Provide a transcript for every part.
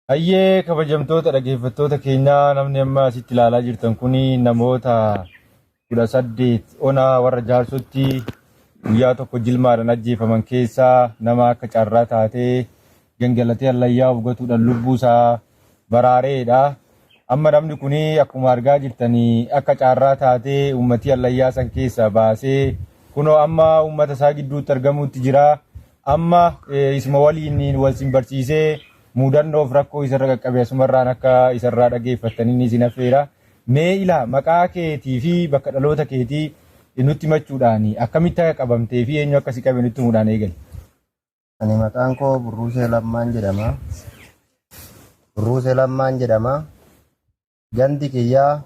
Hayyee kabajamtoota dhaggeeffattoota keenyaa namni amma asitti ilaalaa jirtan kuni namoota 18 onaa warra jaarsotti guyyaa tokko jilmaadhaan ajjeefaman keessaa nama akka carraa taatee gangalatee allayyaa ufgatuudhaan lubbuu isaa baraareedha. Amma namni kuni akkuma argaa jirtanii akka carraa taatee uummatii allayyaa san keessaa baasee kunoo amma uummata isaa gidduutti argamuutti jira. Amma isuma waliin wal simbarsiisee mudannoof rakkoo isarra qaqqabe asumarraan akka isarraa dhaggeeffatanii isin affeera. Mee ilaa maqaa keetii fi bakka dhaloota keetii nutti himachuudhaan akkamitti akka qabamtee fi eenyu akkasi qabe nutti himuudhaan eegali. Ani maqaan koo Burruusee Lammaan jedhama. Burruusee Lammaan jedhama. Gandi kiyyaa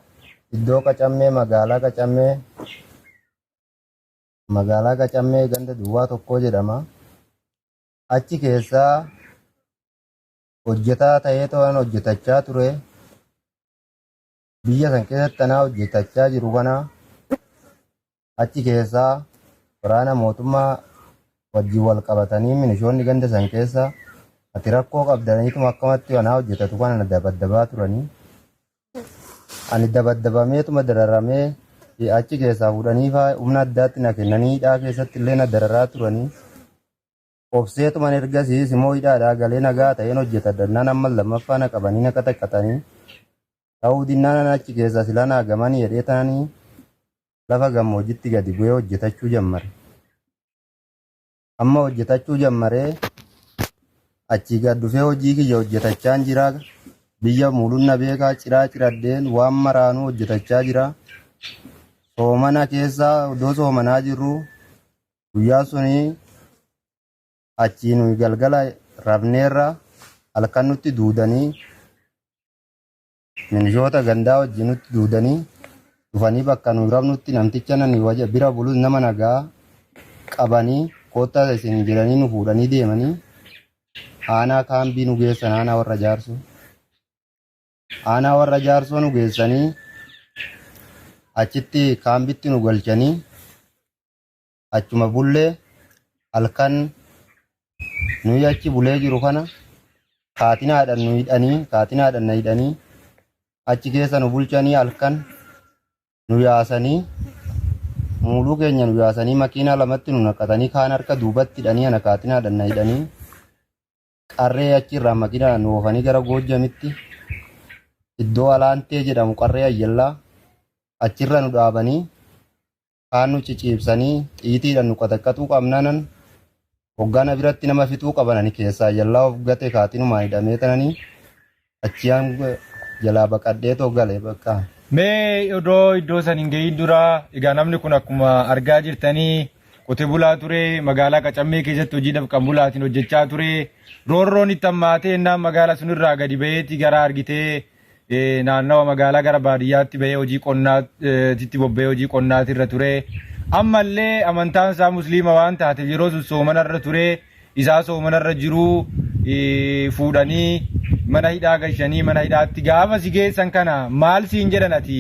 iddoo Qacammee magaalaa Qacammee ganda duwwaa tokkoo jedhama. Achi keessaa hojjetaa ta'ee to'an hojjetachaa ture. Biyya san keessatti anaa hojjetachaa jiru kana achi keessaa waraana mootummaa wajjin wal qabatanii milishoonni ganda san keessa ati rakkoo qabdaniituma akkamatti anaa hojjetatu kana na dabaddabaa turanii. Ani dabaddabameetuma dararamee achi keessaa fuudhanii humna addaatti na kennanii hidhaa keessatti illee na dararaa turanii. Obseetuman ergasiis immoo hidhaadhaa galee nagaa ta'een hojjetadhannaan amma lammaffaa na qabanii na qaxaqqatanii ta'uu dinnaan achi keessaa sila naa gamanii jedhee ta'anii lafa gammoojjitti gadi bu'ee hojjetachuu jammare. Amma hojjetachuu jammaree achii gad dhufee hojii kiyya hojjetachaan jira. Biyya mul'unna beekaa ciraa ciraddeen waan maraanuu hojjetachaa jira. Soomana keessaa iddoo soomanaa jirru guyyaa sunii achi nuyi galgala rafneerra halkan nutti duudanii milishoota gandaa wajjin nutti duudanii dhufanii bakka nuyi rafnutti namticha nani waja bira bulus nama nagaa qabanii koottaa isin jedhanii nu fuudhanii deemanii aanaa kaambii nu geessan aanaa warra jaarsoo. Aanaa warra jaarsoo nu geessanii achitti kaambitti nu galchanii achuma bullee halkan nuyi achi bulee jiru kana kaatinaadhaan na hidhanii achi keessa nu bulchanii halkan nu yaasanii muuluu keenya nu yaasanii makiinaa lamatti nu naqatanii kaan harka duubatti hidhanii ana kaatinaadhaan na hidhanii qarree achirraa makiinaa nu oofanii gara Goojjamitti iddoo Alaantee jedhamu qarree Ayyallaa achirra nu dhaabanii kaan nu ciciibsanii xiitiidhaan nu qaxaqqatuu qabnanan hoggaana biratti nama fixuu qabanani keessaa Ayyallaa of gate kaatinumaa hidhamee tananii achiyaan jalaa baqadhee toggale bakka. Mee iddoo san hin gahin dura egaa namni kun akkuma argaa jirtanii qotee bulaa ture magaalaa Qacammee keessatti hojiidhaaf kan bulaatiin hojjechaa ture. Roorroon itti hammaatee innaan magaalaa sunirraa gadi baheeti gara argitee naannawa magaalaa gara baadiyyaatti bahee hojii qonnaatti bobba'ee hojii qonnaatirra ture. Ammallee amantaan isaa musliima waan taateef yeroo sun soomanarra ture isaa soomanarra jiru fuudhanii mana hidhaa galchanii mana hidhaatti gaafa si geessan kana maal siin jedhan ati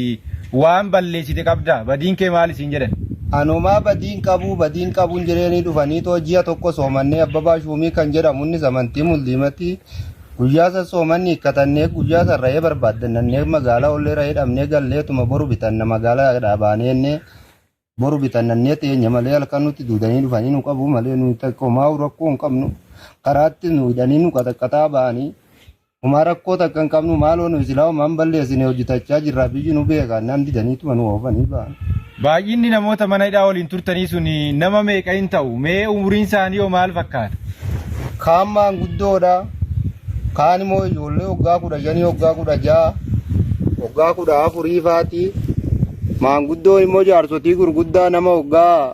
waan balleessite qabda badiin kee maal siin jedhan? Anumaa badiin qabuun jireenii dhufanii too ji'a tokko soomannee Abbabaa Shuumii kan jedhamu innis amantii musliimatti guyyaa san soomanni hikkatannee guyyaa san ra'ee barbaaddannee magaalaa ollee ra'ee dhabnee galleetuma boru bitanna magaalaa dhaabaanee boru bitannee teenya malee halkan nutti duudanii dhufanii nu qabu malee nu takkomaa rakkoo hin qabnu karaatti nu hidhanii nu qaxaqqataa ba'anii humaa rakkoo takka hin qabnu maaloo nu silaa homaan balleessine hojjetachaa jirra biyyi nu beekaan nam didaniituma nu oofanii ba'an. Baay'inni namoota mana hidhaa waliin turtanii sun nama meeqa hin ta'u mee umuriin isaanii hoo maal fakkaata? Kaan maanguddoodha kaan immoo ijoollee waggaa 15 waggaa 16 waggaa 14 faati. Maanguddoon immoo jaarsotii gurguddaa nama waggaa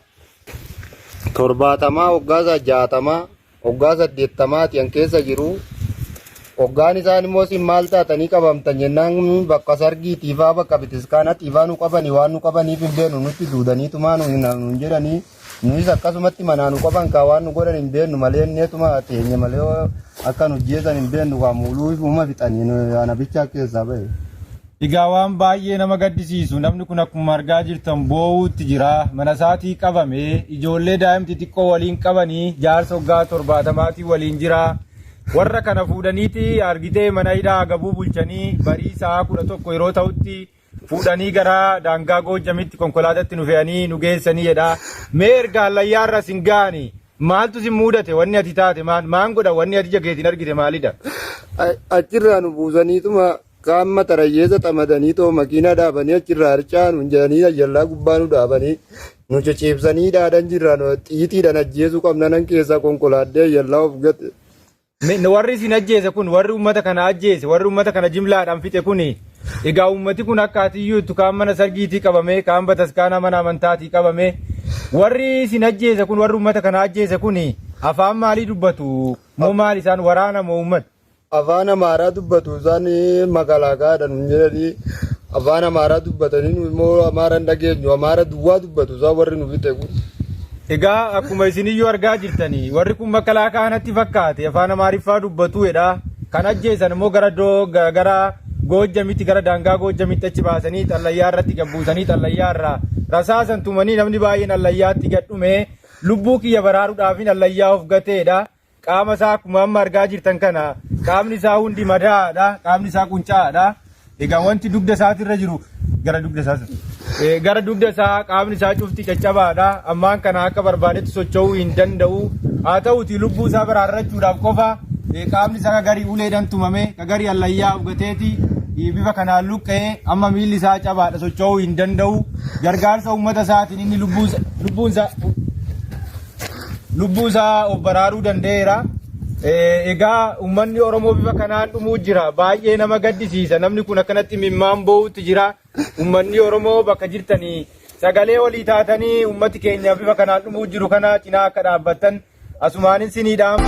70 waggaa 60 waggaa 80 an keessa jiru. Waggaan isaan immoo sin maal taatanii qabamtan jennaan bakka sargiitiifaa bakka bitiskaanaatiifaa nu qabanii waan nu qabaniif hin beeknu nutti duudaniitumaa nu jedhanii nuyis akkasumatti manaa nu qaban kaa waan nu godhan hin beeknu malee inneetuma teenya malee akka nu jeesan hin beeknu kaa muuluu ifuma fixanii anabichaa keessaa bahe. Egaa waan baay'ee nama gaddisiisu namni kun akkuma argaa jirtan boo'uutti jira mana isaatii qabame ijoollee daa'imti xiqqoo waliin qabanii jaarsa waggaa 70 waliin jira warra kana fuudhaniiti argitee mana hidhaa gabuu bulchanii barii sa'a 11 yeroo ta'utti fuudhanii gara daangaa Goojjamitti konkolaatatti nu fe'anii nu geessanii jedha. Mee erga allayyaarra sin gaani maaltu sin mudate wanni ati taate maan godha wanni ati jageetiin argite maalidha? Achirraa nu buusaniituma kaamma tarayyeessa xamadanii too makiinaa dhaabanii achirraa harcaa nu jedhanii ajjallaa gubbaa nu dhaabanii nu ciciibsanii dhaadhan jirraan xiitiidhaan ajjeesuu qabna nan keessaa konkolaattee ayyallaa of gate. Warri isin ajjeese kun warri uummata kana ajjeese warri uummata kana jimlaadhaan fixe kuni egaa uummati kun akka atiyyuutu kaan mana sargiitii qabame kaan bataskaana mana amantaatii qabame warri isin ajjeese kun warri uummata kana ajjeese kuni afaan maalii dubbatu moo maal isaan waraana moo uummata? Afaan Amaaraa dubbatu isaan magalaakaadhaan jedhanii afaan Amaaraa dubbatanii nu immoo Amaaraan dhageenyu Amaara duwwaa dubbatu isaan warri nu fixe kun. Egaa akkuma isiniyyuu argaa jirtanii warri kun makalaakaa kanatti fakkaate afaan Amaariffaa dubbatu jedha. Kan ajjeesan immoo gara Goojjamitti gara daangaa Goojjamitti achi baasanii xallayyaa irratti gabbuusanii xallayyaa irraa rasaasan tumanii namni baay'een allayyaatti gadhume lubbuu kiyya baraaruudhaaf allayyaa of gateedha. Qaama isaa akkuma amma argaa jirtan kana qaamni isaa hundi madaadha qaamni isaa quncaadha. Egaa wanti dugda isaatirra jiru gara dugda isaa qaamni isaa cufti caccabaadha. Ammaan kana akka barbaadetti socho'uu hin danda'u. Haa ta'uti lubbuu isaa baraarrachuudhaaf qofa qaamni isaa garii uleedhaan tumame garii allayyaa ugateeti bifa kanaan luqqa'ee amma miilli isaa cabaadha socho'uu hin danda'u. Gargaarsa uummata isaatiin inni lubbuu isaa of baraaruu danda'eera. Egaa uummanni Oromoo bifa kanaan dhumuu jira. Baay'ee nama gaddisiisa. Namni kun akkanatti mimmaan bo'uutti jira. Uummanni Oromoo bakka jirtanii sagalee walii taatanii uummati keenya bifa kanaan dhumuu jiru kana cinaa akka dhaabbattan asumaanin siniidhaan.